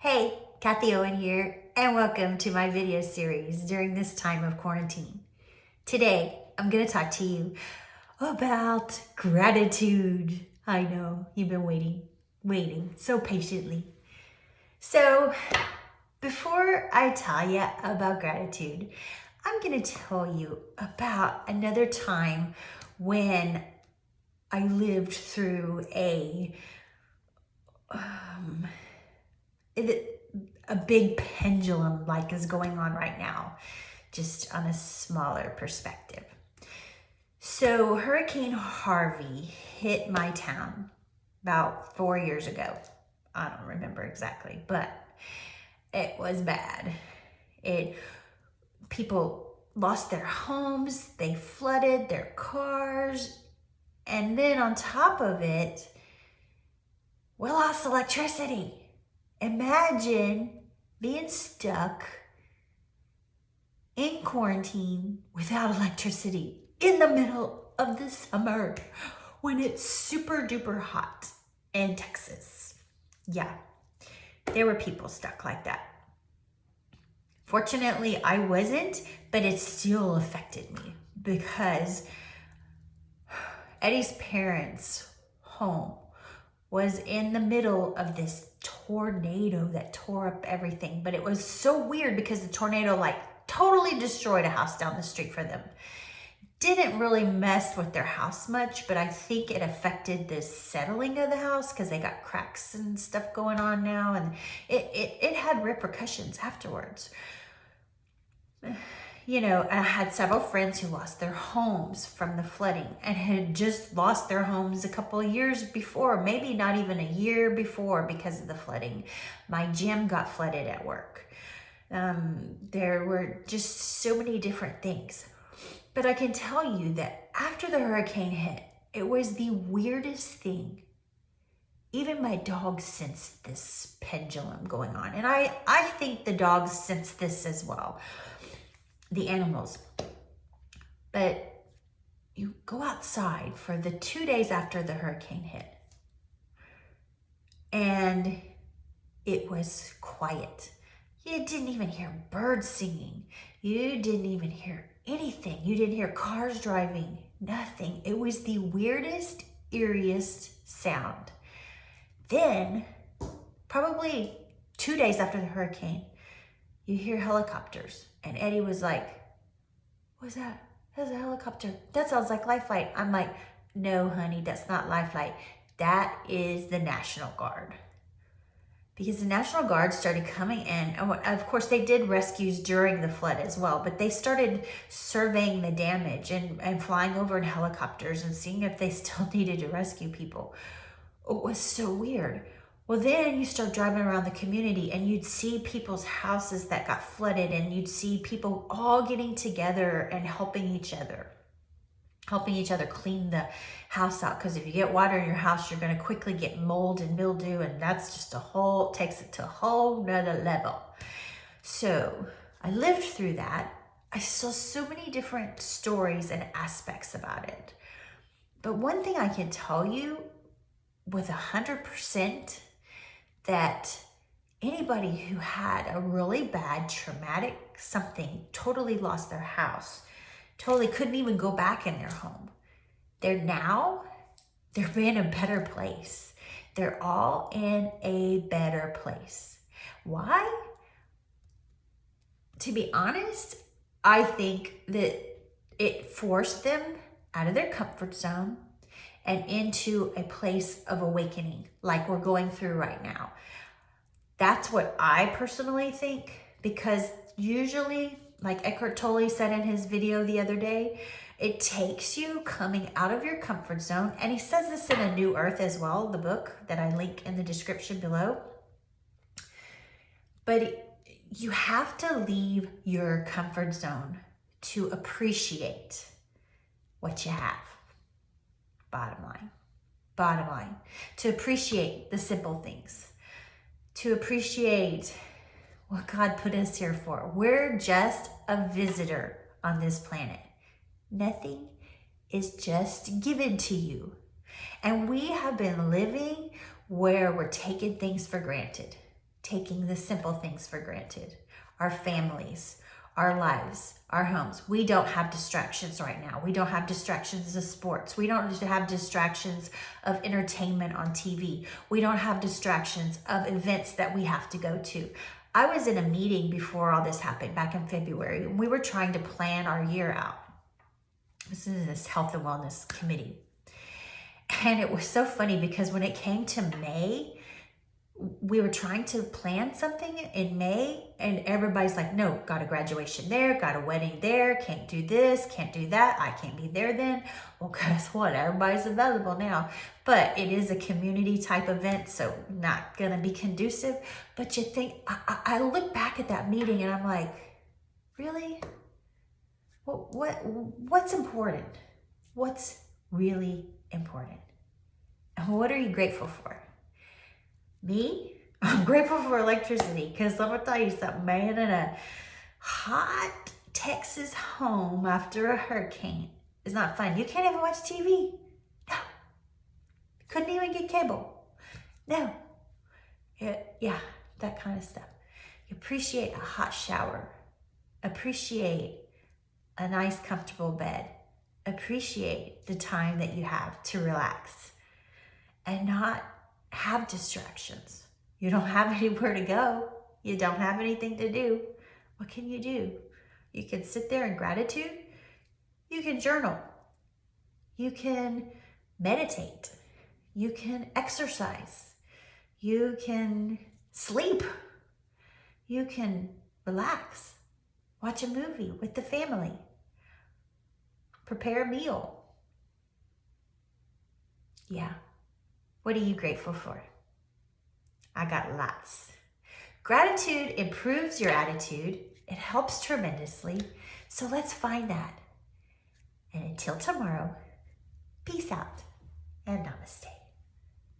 Hey, Kathie Owen here, and welcome to my video series during this time of quarantine. Today, I'm going to talk to you about gratitude. I know, you've been waiting so patiently. So, before I tell you about gratitude, I'm going to tell you about another time when I lived through a big pendulum like is going on right now, just on a smaller perspective. So Hurricane Harvey hit my town about 4 years ago. I don't remember exactly, but it was bad. People lost their homes, they flooded their cars, and then on top of it, we lost electricity. Imagine being stuck in quarantine without electricity in the middle of the summer when it's super duper hot in Texas. Yeah, there were people stuck like that. Fortunately, I wasn't, but it still affected me because Eddie's parents' home was in the middle of this tornado that tore up everything. But it was so weird because the tornado totally destroyed a house down the street for them. Didn't really mess with their house much, but I think it affected the settling of the house because they got cracks and stuff going on now, and it had repercussions afterwards. You know, I had several friends who lost their homes from the flooding and had just lost their homes a couple of years before, maybe not even a year before because of the flooding. My gym got flooded at work. There were just so many different things. But I can tell you that after the hurricane hit, it was the weirdest thing. Even my dog sensed this pendulum going on. And I think the dogs sensed this as well. The animals. But you go outside for the 2 days after the hurricane hit, and it was quiet. You didn't even hear birds singing. You didn't even hear anything. You didn't hear cars driving, nothing. It was the weirdest, eeriest sound. Then, probably 2 days after the hurricane, you hear helicopters. And Eddie was like, "What's that? That's a helicopter. That sounds like Life Flight." I'm like, "No, honey, that's not Life Flight. That is the National Guard." Because the National Guard started coming in. And of course, they did rescues during the flood as well. But they started surveying the damage and flying over in helicopters and seeing if they still needed to rescue people. It was so weird. Well, then you start driving around the community and you'd see people's houses that got flooded, and you'd see people all getting together and helping each other clean the house out. Because if you get water in your house, you're going to quickly get mold and mildew, and that's just takes it to a whole nother level. So I lived through that. I saw so many different stories and aspects about it. But one thing I can tell you with 100%, that anybody who had a really bad traumatic something, totally lost their house, totally couldn't even go back in their home, they're in a better place. They're all in a better place. Why? To be honest, I think that it forced them out of their comfort zone and into a place of awakening like we're going through right now. That's what I personally think, because usually, like Eckhart Tolle said in his video the other day, it takes you coming out of your comfort zone. And he says this in A New Earth as well, the book that I link in the description below. But you have to leave your comfort zone to appreciate what you have. Bottom line, to appreciate the simple things, to appreciate what God put us here for. We're just a visitor on this planet. Nothing is just given to you. And we have been living where we're taking things for granted. taking the simple things for granted. Our families, our lives, our homes. We don't have distractions right now. We don't have distractions of sports. We don't have distractions of entertainment on TV. We don't have distractions of events that we have to go to. I was in a meeting before all this happened back in February, and we were trying to plan our year out. This is this health and wellness committee. And it was so funny because when it came to May, we were trying to plan something in May, and everybody's like, no, got a graduation there, got a wedding there, can't do this, can't do that, I can't be there then. Well, guess what? Everybody's available now. But it is a community type event, so not gonna be conducive. But you think, I look back at that meeting and I'm like, really? What's important? What's really important? And what are you grateful for? Me? I'm grateful for electricity, because I'm gonna tell you something, man, in a hot Texas home after a hurricane is not fun. You can't even watch TV. No. Couldn't even get cable. No. Yeah, that kind of stuff. Appreciate a hot shower. Appreciate a nice, comfortable bed. Appreciate the time that you have to relax and not have distractions. You don't have anywhere to go. You don't have anything to do. What can you do? You can sit there in gratitude. You can journal. You can meditate. You can exercise. You can sleep. You can relax. Watch a movie with the family. Prepare a meal. Yeah. What are you grateful for? I got lots. Gratitude improves your attitude. It helps tremendously. So let's find that. And until tomorrow, peace out and namaste.